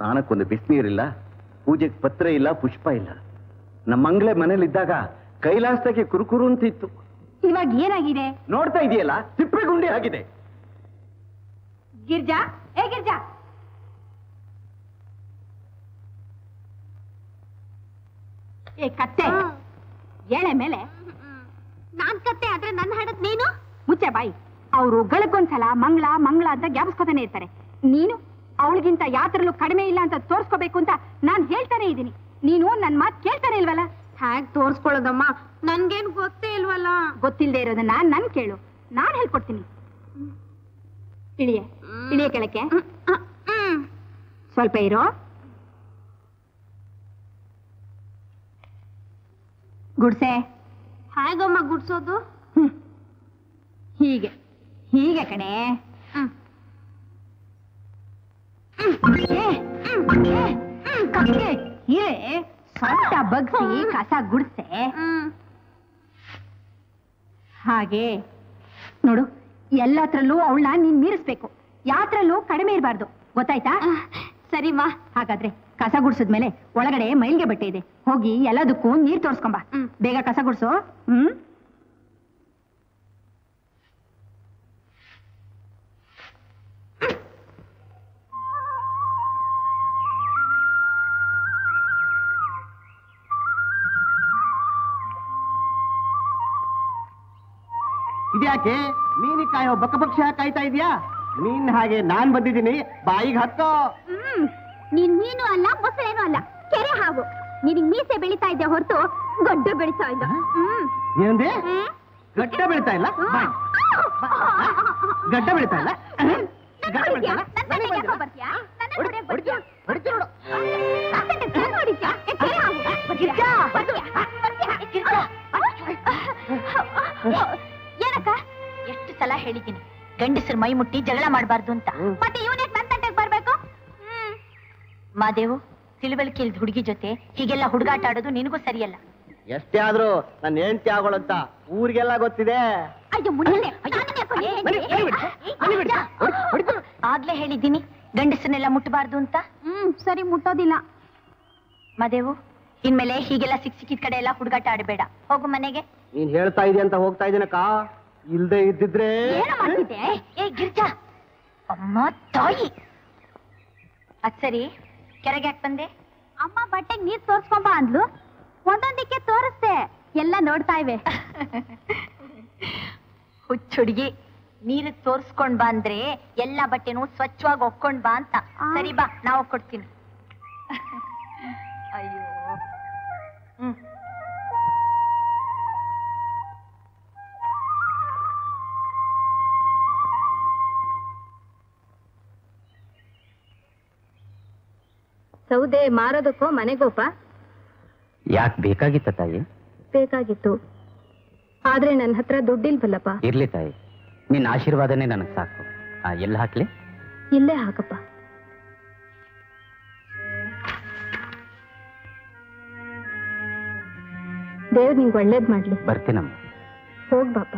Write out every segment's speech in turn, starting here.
ಸ್ನಾನಕ್ಕೊಂದು ಬಿಸಿನೀರಿಲ್ಲ, ಪೂಜೆಗೆ ಪತ್ರ ಇಲ್ಲ, ಪುಷ್ಪ ಇಲ್ಲ. ನಮ್ಮ ಮಂಗಳೇ ಮನೇಲಿದ್ದಾಗ ಕೈಲಾಸಕ್ಕೆ ಕುರುಕುರು ಅಂತಿತ್ತು. ಇವಾಗ ಏನಾಗಿದೆ ನೋಡ್ತಾ ಇದೆಯಲ್ಲ, ತಿಪ್ಪೆ ಗುಂಡಿ ಆಗಿದೆ. ಗಿರ್ಜಾ, ಏ ಗಿರ್ಜಾ, ಏ ಕತ್ತೆ, ಏಳೆ ಮೇಲೆ. ನಾನ್ ಕತ್ತೆ ಆದ್ರೆ ನನ್ನ ಹಾಡತ್ ನೀನು ಮುಚ್ಚೆ ಬಾಯಿ. ಅವರು ಗಳಕ್ಕೊಂದ್ಸಲ ಮಂಗಳ ಮಂಗಳ ಅಂತ ಜ್ಞಾಪಿಸ್ಕೊತಾನೆ ಇರ್ತಾರೆ. ನೀನು ಅವಳಿಗಿಂತ ಯಾತ್ರಲ್ಲೂ ಕಡಿಮೆ ಇಲ್ಲ ಅಂತ ತೋರ್ಸ್ಕೋಬೇಕು ಅಂತ ನಾನ್ ಹೇಳ್ತಾನೆ ಇದ್ದೀನಿ. ನೀನು ನನ್ ಮಾತು ಕೇಳ್ತಾನೆ ಇಲ್ವಲ್ಲ. ಹ್ಯಾಗ್ ತೋರ್ಸ್ಕೊಳ್ಳೋದಮ್ಮ, ನನ್ಗೇನ್ ಗೊತ್ತೇ ಇಲ್ವಲ್ಲ. ಗೊತ್ತಿಲ್ಲದೆ ಇರೋದನ್ನ ನನ್ ಕೇಳು, ನಾನ್ ಹೇಳ್ಕೊಡ್ತೀನಿ. ಇಳಿಯ ಕೆಳಕ್ಕೆ ಸ್ವಲ್ಪ ಇರೋ. ಗುಡ್ಸೆ. ಹೇಗಮ್ಮ ಗುಡ್ಸೋದು? ಹೀಗೆ ಹೀಗೆ ಕಣೆ. ಸೊಂಟ ಬಗ್ಸಿ ಕಸ ಗುಡ್ಸೆ. ಹಾಗೆ ನೋಡು, ಎಲ್ಲತ್ರಲ್ಲೂ ಅವಳನ್ನ ನೀನ್ ಮೀರಿಸ್ಬೇಕು, ಯಾತ್ರಲ್ಲೂ ಕಡಿಮೆ ಇರಬಾರ್ದು, ಗೊತ್ತಾಯ್ತಾ? ಸರಿಮಾ. ಹಾಗಾದ್ರೆ ಕಸ ಗುಡ್ಸದ್ಮೇಲೆ ಒಳಗಡೆ ಮೈಲ್ಗೆ ಬಟ್ಟೆ ಇದೆ, ಹೋಗಿ ಎಲ್ಲದಕ್ಕೂ ನೀರ್ ತೋರ್ಸ್ಕೊಂಬ. ಬೇಗ ಕಸ ಗುಡ್ಸು. ಇದ್ಯಾಕೆ ಮೀನಿ ಕಾಯೋ ಬಕ್ಕಪಕ್ಷ ಕಾಯ್ತಾ ಇದೆಯಾ? ಮೀನ್ ಹಾಗೆ ನಾನ್ ಬಂದಿದ್ದೀನಿ, ಬಾಯಿಗೆ ಹತ್ತೋ. ನೀನ್ ಮೀನು ಅಲ್ಲ, ಮೊಸರೇನು ಅಲ್ಲ, ಕೆರೆ ಹಾವು. ನಿನಗ್ ಮೀಸೆ ಬೆಳಿತಾ ಇದ್ದೆ ಹೊರತು ಗಡ್ಡ ಬೆಳಿತಾ ಇಲ್ಲ. ಏನಂದೆ? ಗಡ್ಡ ಬೆಳಿತಾ ಇಲ್ಲ? ಗಡ್ಡ ಬೆಳಿತಾ ಇಲ್ಲ? ಏನಕ್ಕ, ಎಷ್ಟು ಸಲ ಹೇಳಿದ್ದೀನಿ ಗಂಡಸರು ಮೈ ಮುಟ್ಟಿ ಜಗಳ ಮಾಡಬಾರ್ದು ಅಂತ. ಮತ್ತೆ ಇವನೇ ನನ್ನ ತಂಟೆಗೆ ಬರ್ಬೇಕು? ಮಾದೇವು, ತಿಳುವಳಿಕೆ ಇಲ್ದ ಹುಡುಗಿ ಜೊತೆ ಹೀಗೆಲ್ಲ ಹುಡುಗಾಟ ಆಡೋದು ನಿನಗೂ ಸರಿಯಲ್ಲ. ಎಷ್ಟೇ ಆದ್ರೂ ನನ್ನ ಹೆಂಡತಿ ಆಗೋಳಂತ ಊರಿಗೆಲ್ಲ ಗೊತ್ತಿದೆ. ಆಗ್ಲೇ ಹೇಳಿದ್ದೀನಿ ಗಂಡಸರನ್ನೆಲ್ಲ ಮುಟ್ಟಬಾರ್ದು ಅಂತ. ಸರಿ, ಮುಟ್ಟೋದಿಲ್ಲ. ಮಾದೇವು, ಇನ್ಮೇಲೆ ಹೀಗೆಲ್ಲ ಸಿಕ್ಕಿದ ಕಡೆ ಎಲ್ಲ ಹುಡುಗಾಟ ಆಡಬೇಡ, ಹೋಗು ಮನೆಗೆ. ನೀನ್ ಹೇಳ್ತಾ ಇದೀಯ ಅಂತ ಹೋಗ್ತಾ ಇದ್ದೀನಕ್ಕ, ಇಲ್ದೇ ಇದ್ದಿದ್ರೆ. ಏನು ಮಾಡ್ತಿದ್ದೆ? ಏ ಗಿರ್ಜಾ, ಅಮ್ಮ ತಾಯಿ. ಅದ್ ಸರಿ, ಕೆರೆಗೆ ಯಾಕೆ ಬಂದೆ? ಅಮ್ಮ ಬಟ್ಟೆಗೆ ನೀರ್ ತೋರ್ಸ್ಕೊಂಬ ಅಂದ್ಲು, ಒಂದೊಂದಕ್ಕೆ ತೋರಿಸ್ದೆ, ಎಲ್ಲ ನೋಡ್ತಾ ಇವೆ. ಹುಚ್ಚುಡುಗಿ, ನೀರಿಗೆ ತೋರ್ಸ್ಕೊಂಡ್ ಬಾ ಅಂದ್ರೆ ಎಲ್ಲಾ ಬಟ್ಟೆನೂ ಸ್ವಚ್ಛವಾಗಿ ಒಕ್ಕೊಂಡ್ ಬಾ ಅಂತ. ಸರಿ ಬಾ, ನಾ ಒಕ್ಕೊಡ್ತೀನಿ. ಅಯ್ಯೋ. ಸೌದೆ ಮಾರೋದಕ್ಕೋ ಮನೆಗೋಪ? ಯಾಕೆ ಬೇಕಾಗಿತ್ತ ತಾಯಿ? ಬೇಕಾಗಿತ್ತು, ಆದ್ರೆ ನನ್ನ ಹತ್ರ ದುಡ್ಡಿಲ್ವಲ್ಲಪ್ಪ. ಇರ್ಲಿ ತಾಯಿ, ನಿನ್ನ ಆಶೀರ್ವಾದನೇ ನನಗೆ ಸಾಕು. ಎಲ್ಲ ಹಾಕ್ಲಿ? ಇಲ್ಲೇ ಹಾಕಪ್ಪ. ದೇವ್ರು ನಿಂಗೆ ಒಳ್ಳೇದ್ ಮಾಡ್ಲಿ. ಬರ್ತೀನಮ್ಮ. ಹೋಗ್ಬಾಪ.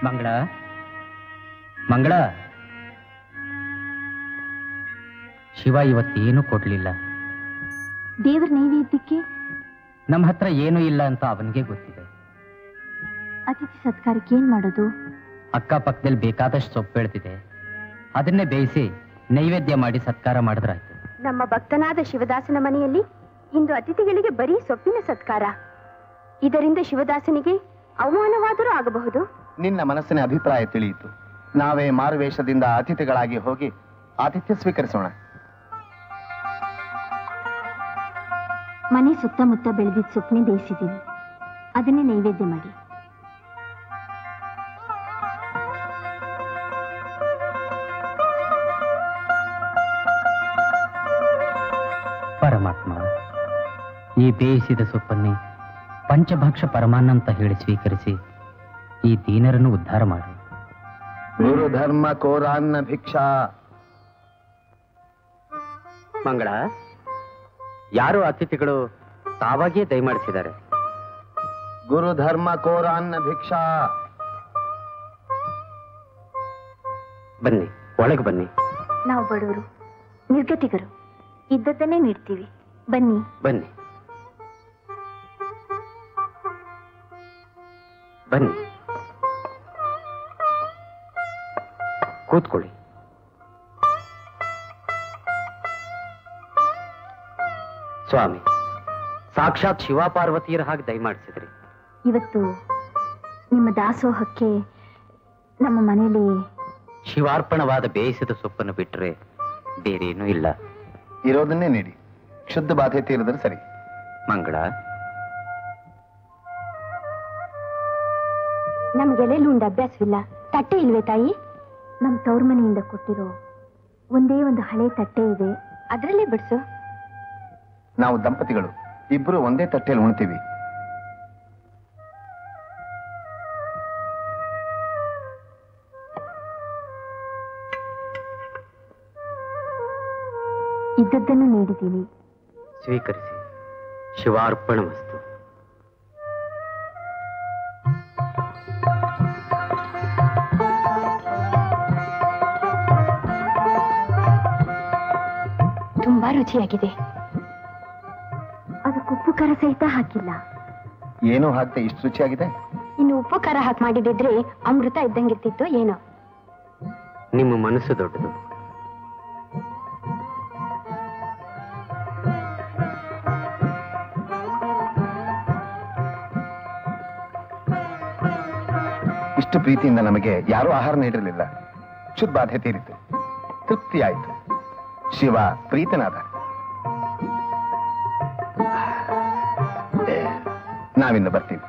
ಮಂಗಳ, ಮಂಗಳ, ಶಿವ ಇವತ್ತೇನು ಕೊಡ್ಲಿಲ್ಲ. ದೇವ್ರ ನೈವೇದ್ಯಕ್ಕೆ ನಮ್ಮ ಹತ್ರ ಏನೂ ಇಲ್ಲ ಅಂತ ಅವನಿಗೆ ಗೊತ್ತಿದೆ. ಅತಿಥಿ ಸತ್ಕಾರಕ್ಕೆ ಏನ್ ಮಾಡೋದು? ಅಕ್ಕಪಕ್ಕದಲ್ಲಿ ಬೇಕಾದಷ್ಟು ಸೊಪ್ಪು ಬೆಳೆದಿದೆ, ಅದನ್ನೇ ಬೇಯಿಸಿ ನೈವೇದ್ಯ ಮಾಡಿ ಸತ್ಕಾರ ಮಾಡಿದ್ರಾಯ್ತು. ನಮ್ಮ ಭಕ್ತನಾದ ಶಿವದಾಸನ ಮನೆಯಲ್ಲಿ ಇಂದು ಅತಿಥಿಗಳಿಗೆ ಬರೀ ಸೊಪ್ಪಿನ ಸತ್ಕಾರ. ಇದರಿಂದ ಶಿವದಾಸನಿಗೆ ಅವಮಾನವಾದರೂ ಆಗಬಹುದು. ನಿನ್ನ ಮನಸ್ಸಿನ ಅಭಿಪ್ರಾಯ ತಿಳಿಯಿತು. ನಾವೇ ಮಾರುವೇಷದಿಂದ ಅತಿಥಿಗಳಾಗಿ ಹೋಗಿ ಆತಿಥ್ಯ ಸ್ವೀಕರಿಸೋಣ. ಮನೆ ಸುತ್ತಮುತ್ತ ಬೆಳೆದಿದ್ದ ಸೊಪ್ಪನೆ ಬೇಯಿಸಿದ್ದೀನಿ, ಅದನ್ನೇ ನೈವೇದ್ಯ ಮಾಡಿ. ಪರಮಾತ್ಮ, ಈ ಬೇಯಿಸಿದ ಸೊಪ್ಪನ್ನೇ ಪಂಚಭಕ್ಷ ಪರಮಾನ್ನ ಅಂತ ಹೇಳಿ ಸ್ವೀಕರಿಸಿ ಈ ದೀನರನ್ನು ಉದ್ಧಾರ ಮಾಡು. ಗುರು ಧರ್ಮ ಕೋರಾನ್ನ ಭಿಕ್ಷಾ. ಮಂಗಳ, ಯಾರು ಅತಿಥಿಗಳು ತಾವಾಗಿಯೇ ದಯಮಾಡಿಸಿದ್ದಾರೆ. ಗುರು ಧರ್ಮ ಕೋರಾನ್ನ ಭಿಕ್ಷಾ. ಬನ್ನಿ, ಒಳಗೆ ಬನ್ನಿ. ನಾವು ಬಡವರು, ನಿರ್ಗತಿಗರು, ಇದ್ದದ್ದನ್ನೇ ನೀಡ್ತೀವಿ. ಬನ್ನಿ ಬನ್ನಿ ಬನ್ನಿ, ಕೂತ್ಕೊಳ್ಳಿ. ಸ್ವಾಮಿ, ಸಾಕ್ಷಾತ್ ಶಿವ ಪಾರ್ವತಿಯರ ಹಾಗೆ ದಯಮಾಡಿಸಿದ್ರಿ. ಇವತ್ತು ನಿಮ್ಮ ದಾಸೋಹಕ್ಕೆ ನಮ್ಮ ಮನೆಯಲ್ಲಿ ಶಿವಾರ್ಪಣವಾದ ಬೇಯಿಸಿದ ಸೊಪ್ಪನ್ನು ಬಿಟ್ಟರೆ ಬೇರೇನೂ ಇಲ್ಲ. ಇರೋದನ್ನೇ ನೀಡಿ, ಶುದ್ಧ ಬಾಧೆ ತೀರಿದ್ರೆ ಸರಿ. ಮಂಗಳ, ನಮ್ಗೆಲೆಲ್ಲೂ ಉಂಡ ಅಭ್ಯಾಸವಿಲ್ಲ. ತಟ್ಟೆ ಇಲ್ವೇ ತಾಯಿ? ನಮ್ ತವ್ರ ಮನೆಯಿಂದ ಕೊಟ್ಟಿರೋ ಒಂದೇ ಒಂದು ಹಳೆ ತಟ್ಟೆ ಇದೆ, ಅದರಲ್ಲೇ ಬಿಡ್ಸು. ನಾವು ದಂಪತಿಗಳು ಇಬ್ರು ಒಂದೇ ತಟ್ಟೆಯಲ್ಲಿ ಉಣ್ತೀವಿ. ಇದ್ದದ್ದನ್ನು ನೀಡಿದ್ದೀನಿ, ಸ್ವೀಕರಿಸಿ. ಶಿವಾರ್ಪಣಮಸ್ತು. ತುಂಬಾ ರುಚಿಯಾಗಿದೆ. ಅದಕ್ಕೆ ಉಪ್ಪು ಖಾರ ಸಹಿತ ಹಾಕಿಲ್ಲ. ಏನೂ ಹಾಕ್ದೆ ಇಷ್ಟು ರುಚಿಯಾಗಿದೆ. ಇನ್ನು ಉಪ್ಪು ಖಾರ ಹಾಕಿ ಮಾಡಿದಿದ್ರೆ ಅಮೃತ ಇದ್ದಂಗಿರ್ತಿತ್ತು ಏನೋ. ನಿಮ್ಮ ಮನಸ್ಸು ದೊಡ್ಡದು. ಇಷ್ಟು ಪ್ರೀತಿಯಿಂದ ನಮಗೆ ಯಾರೂ ಆಹಾರ ನೀಡಿರಲಿಲ್ಲ. ಶುದ್ಧ ಬಾಧೆ ತೀರಿತು, ತೃಪ್ತಿ ಆಯಿತು. ಶಿವ ಪ್ರೀತನಾದ. ನಾವಿನ್ನು ಬರ್ತೀವಿ.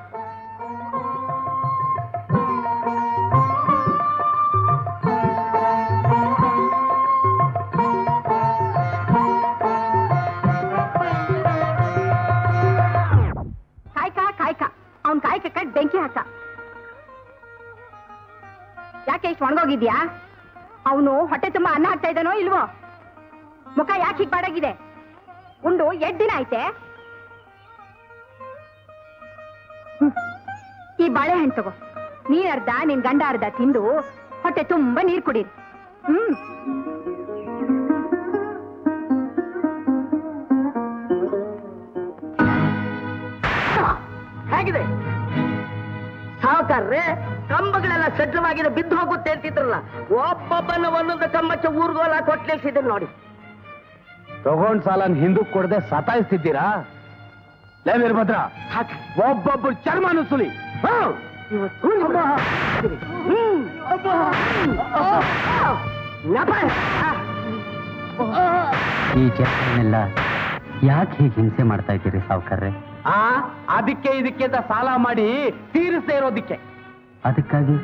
ಕಾಯ್ಕ ಅವ್ನ್ ಕಾಯ್ಕ ಕಟ್ ಬೆಂಕಿ ಹಾಕ. ಯಾಕೆ ಇಷ್ಟು ಒಣಗೋಗಿದ್ಯಾ? ಅವನು ಹೊಟ್ಟೆ ತುಂಬಾ ಅನ್ನ ಹಾಕ್ತಾ ಇದ್ದಾನೋ ಇಲ್ವೋ? ಮುಖ ಯಾಕೆ ಹೀಗೆ ಬಾಡಾಗಿದೆ? ಉಂಡು 8 ದಿನ ಆಯ್ತೆ. ಈ ಬಾಳೆಹಣ್ಣು ತಗೋ, ನೀನ್ ಅರ್ಧ ನಿನ್ ಗಂಡ ಅರ್ಧ ತಿಂದು ಹೊಟ್ಟೆ ತುಂಬಾ ನೀರ್ ಕುಡೀರಿ. ಹೇಗಿದೆ ಸಾವುಕಾರ್ರೆ? ಕಂಬಗಳೆಲ್ಲ ಸಜ್ಜವಾಗಿದೆ, ಬಿದ್ದು ಹೋಗುತ್ತೆ ಅಂತಿದ್ರಲ್ಲ. ಒಬ್ಬೊಬ್ಬನ ಒಂದೊಂದು ಕಂಬಕ್ಕೆ ಊರ್ಗೋಲ ಕೊಟ್ಟು ನಿಲ್ಸಿದ್ರು ನೋಡಿ. ತಗೊಂಡ್ ಸಾಲನ್ ಹಿಂದಕ್ಕೆ ಕೊಡದೆ ಸತಾಯಿಸ್ತಿದ್ದೀರಾ? ಲೇ ವೀರಭದ್ರ, ಒಬ್ಬೊಬ್ಬರು ಚರ್ಮನು ಸುಲಿ. ಈ ಚರ್ಚೆನೆಲ್ಲ ಯಾಕೆ ಹೀಗೆ ಹಿಂಸೆ ಮಾಡ್ತಾ ಇದ್ದೀರಿ ಸಾವುಕಾರ್ರೆ? ಅದಕ್ಕೆ ಇದಕ್ಕೆ ಅಂತ ಸಾಲ ಮಾಡಿ ತೀರಿಸದೇ ಇರೋದಿಕ್ಕೆ. ಅದಕ್ಕಾಗಿ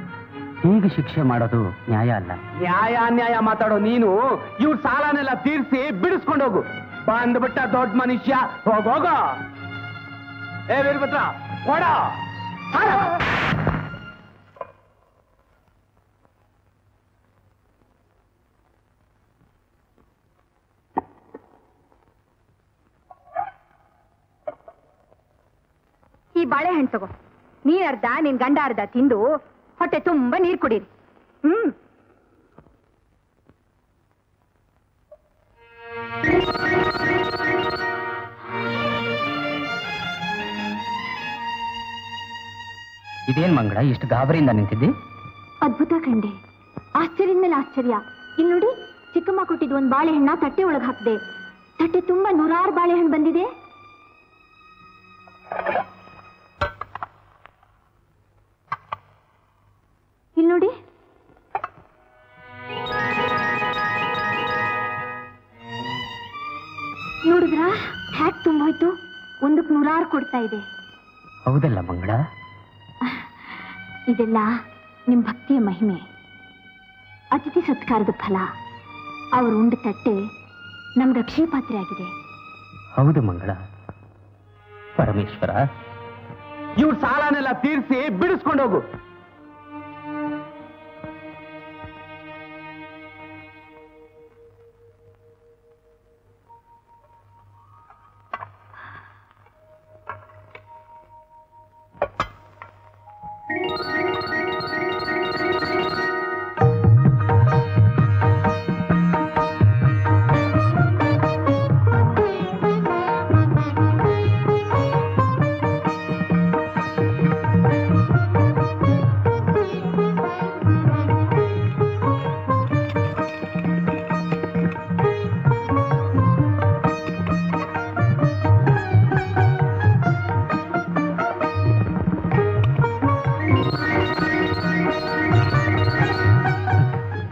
ಹೀಗೆ ಶಿಕ್ಷೆ ಮಾಡೋದು ನ್ಯಾಯ ಅಲ್ಲ. ನ್ಯಾಯ ಅನ್ಯಾಯ ಮಾತಾಡೋ ನೀನು ಇವ್ರ ಸಾಲನೆಲ್ಲ ತೀರಿಸಿ ಬಿಡಿಸ್ಕೊಂಡೋಗು. ಬಂದ್ಬಿಟ್ಟ ದೊಡ್ಡ ಮನುಷ್ಯ. ಹೋಗೋಗ. ಏ ವೀರಭದ್ರ, ಕೊಡ. ಈ ಬಾಳೆಹಣ್ಣು ತಗೋ, ನೀನ್ ಅರ್ಧ ನಿನ್ ಗಂಡ ಅರ್ಧ ತಿಂದು ಹೊಟ್ಟೆ ತುಂಬಾ ನೀರ್ ಕುಡೀರಿ. ಇದೇನ್ ಮಂಗಳ, ಇಷ್ಟು ಗಾಬರಿಯಿಂದ ನಿಂತಿದ್ದಿ? ಅದ್ಭುತ ಕಂಡೆ, ಆಶ್ಚರ್ಯದ ಮೇಲೆ ಆಶ್ಚರ್ಯ. ಇಲ್ಲಿ ನೋಡಿ, ಚಿಕ್ಕಮ್ಮ ಕೊಟ್ಟಿದ್ದು ಒಂದು ಬಾಳೆಹಣ್ಣ ತಟ್ಟೆ ಒಳಗೆ ಹಾಕಿದೆ. ತಟ್ಟೆ ತುಂಬಾ 100 ಬಾಳೆಹಣ್ಣು ಬಂದಿದೆ. ಇಲ್ಲಿ ನೋಡಿ, ನೋಡಿದ್ರಾ ಹ್ಯಾಕ್ ತುಂಬೋಯ್ತು? ಒಂದಕ್ಕೆ 100 ಕೊಡ್ತಾ ಇದೆ. ಹೌದಲ್ಲ ಮಂಗಳ? ಇದೆಲ್ಲ ನಿಮ್ ಭಕ್ತಿಯ ಮಹಿಮೆ, ಅತಿಥಿ ಸತ್ಕಾರದ ಫಲ. ಅವರು ಉಂಡ ತಟ್ಟೆ ನಮ್ಗೆ ಅಕ್ಷಯ ಪಾತ್ರೆ ಆಗಿದೆ. ಹೌದು ಮಂಗಳ. ಪರಮೇಶ್ವರ, ಇವ್ರ ಸಾಲನೆಲ್ಲ ತೀರಿಸಿ ಬಿಡಿಸ್ಕೊಂಡೋಗು.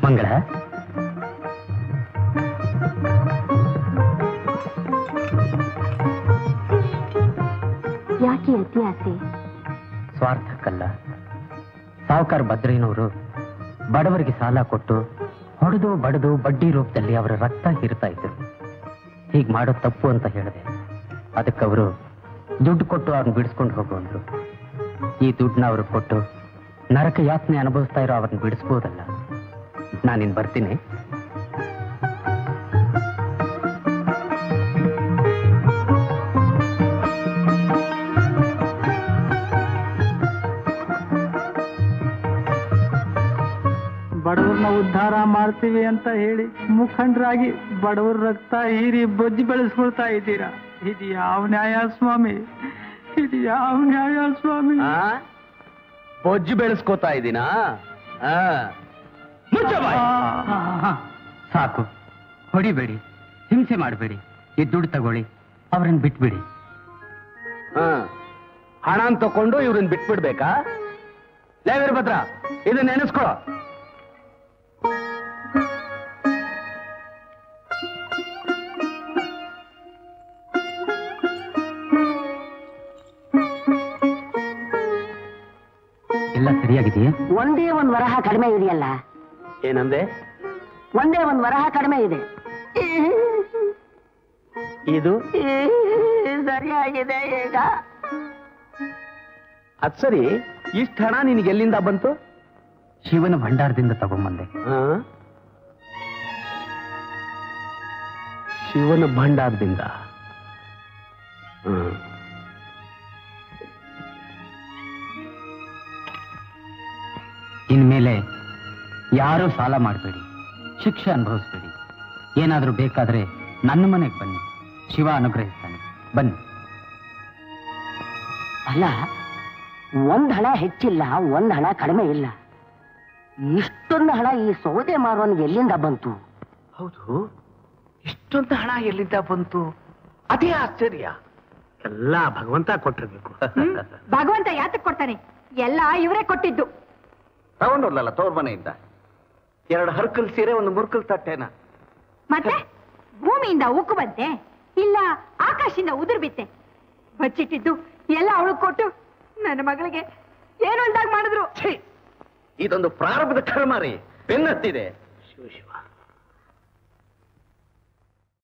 ಮಂಗಳ, ಯಾಕೆ ಅತಿ ಆಸೆ? ಸ್ವಾರ್ಥಕ್ಕಲ್ಲ. ಸಾವುಕಾರ ಭದ್ರಯ್ಯನವರು ಬಡವರಿಗೆ ಸಾಲ ಕೊಟ್ಟು ಹೊಡೆದು ಬಡದು ಬಡ್ಡಿ ರೂಪದಲ್ಲಿ ಅವರ ರಕ್ತ ಹೀರ್ತಾ ಇದ್ರು. ಹೀಗೆ ಮಾಡೋದು ತಪ್ಪು ಅಂತ ಹೇಳಿದೆ. ಅದಕ್ಕೆ ಅವರು ದುಡ್ಡು ಕೊಟ್ಟು ಅವ್ರನ್ನ ಬಿಡಿಸ್ಕೊಂಡು ಹೋಗುವಂದ್ರು. ಈ ದುಡ್ಡನ್ನ ಅವ್ರಿಗೆ ಕೊಟ್ಟು ನರಕ ಯಾತನೆ ಅನುಭವಿಸ್ತಾ ಇರೋ ಅವ್ರನ್ನ ಬಿಡಿಸ್ಬೋದಲ್ಲ. ನಾನಿನ್ ಬರ್ತೀನಿ. ಬಡವ್ರನ್ನ ಉದ್ಧಾರ ಮಾಡ್ತೀವಿ ಅಂತ ಹೇಳಿ ಮುಖಂಡರಾಗಿ ಬಡವ್ರ ರಕ್ತ ಹೀರಿ ಬೊಜ್ಜಿ ಬೆಳೆಸ್ಕೊಳ್ತಾ ಇದ್ದೀರಾ. ಇದು ಯಾವ ನ್ಯಾಯ ಸ್ವಾಮಿ? ಇದು ಯಾವ ನ್ಯಾಯ ಸ್ವಾಮಿ? ಬೊಜ್ಜು ಬೆಳೆಸ್ಕೋತಾ ಇದ್ದೀನಾ? ಸಾಕು, ಹೊಡಿಬೇಡಿ, ಹಿಂಸೆ ಮಾಡಬೇಡಿ. ಈ ದುಡ್ಡು ತಗೊಳ್ಳಿ, ಅವ್ರನ್ನ ಬಿಟ್ಬಿಡಿ. ಹಣ ತಕೊಂಡು ಇವ್ರನ್ನ ಬಿಟ್ಬಿಡ್ಬೇಕಾ? ಲೇ ವೀರಭದ್ರ, ಇದನ್ನ ನೆನೆಸ್ಕೊಳೋ. ಎಲ್ಲ ಸರಿಯಾಗಿದೆಯಾ? ಒಂದೇ ಒಂದ್ ವರಹ ಕಡಿಮೆ ಇದೆಯಲ್ಲ. ಏನಂದೆ? ಒಂದೇ ಒಂದ್ ವರಹ ಕಡಿಮೆ ಇದೆ. ಇದು ಸರಿಯಾಗಿದೆ ಈಗ. ಅದ್ ಸರಿ, ಇಷ್ಟು ಹಣ ನಿನಗೆ ಎಲ್ಲಿಂದ ಬಂತು? ಶಿವನ ಭಂಡಾರದಿಂದ ತಗೊಂಬಂದೆ. ಶಿವನ ಭಂಡಾರದಿಂದ? ಇನ್ಮೇಲೆ ಯಾರೂ ಸಾಲ ಮಾಡಬೇಡಿ, ಶಿಕ್ಷೆ ಅನುಭವಿಸ್ಬೇಡಿ. ಏನಾದ್ರೂ ಬೇಕಾದ್ರೆ ನನ್ನ ಮನೆಗೆ ಬನ್ನಿ, ಶಿವ ಅನುಗ್ರಹಿಸ್ತಾನೆ. ಬನ್ನಿ. ಅಲ್ಲ, ಒಂದ್ ಹಣ ಹೆಚ್ಚಿಲ್ಲ, ಒಂದ್ ಹಣ ಕಡಿಮೆ ಇಲ್ಲ. ಇಷ್ಟೊಂದು ಹಣ ಈ ಸೌದೆ ಮಾರುವನಿಗೆ ಎಲ್ಲಿಂದ ಬಂತು? ಹೌದು, ಇಷ್ಟೊಂದು ಹಣ ಎಲ್ಲಿಂದ ಬಂತು? ಅದೇ ಆಶ್ಚರ್ಯ. ಎಲ್ಲ ಭಗವಂತ ಕೊಟ್ಟಿರ್ಬೇಕು. ಭಗವಂತ ಯಾತಕ್ ಕೊಡ್ತಾನೆ? ಎಲ್ಲ ಇವರೇ ಕೊಟ್ಟಿದ್ದು. ತಗೊಂಡಲ್ಲ ತವ್ರ ಮನೆಯಿಂದ 2 ಹರ್ಕಲ್ ಸೀರೆ, 1 ಮುರ್ಕಲ್ ತಟ್ಟೆನ. ಮತ್ತೆ ಭೂಮಿಯಿಂದ ಉಕ್ಕು ಬಂತೆ, ಇಲ್ಲ ಆಕಾಶದಿಂದ ಉದುರು ಬಿತ್ತೆ. ಬಚ್ಚಿಟ್ಟಿದ್ದು ಎಲ್ಲ ಅವಳು ಕೊಟ್ಟು ನನ್ನ ಮಗಳಿಗೆ ಏನು ಇಲ್ದಾಗ ಮಾಡಿದ್ರು. ಇದೊಂದು ಪ್ರಾರಂಭದ ಕರ್ಮ ರೀ. ಬೆನ್ನತ್ತಿದೆ. ಶಿವ ಶಿವ.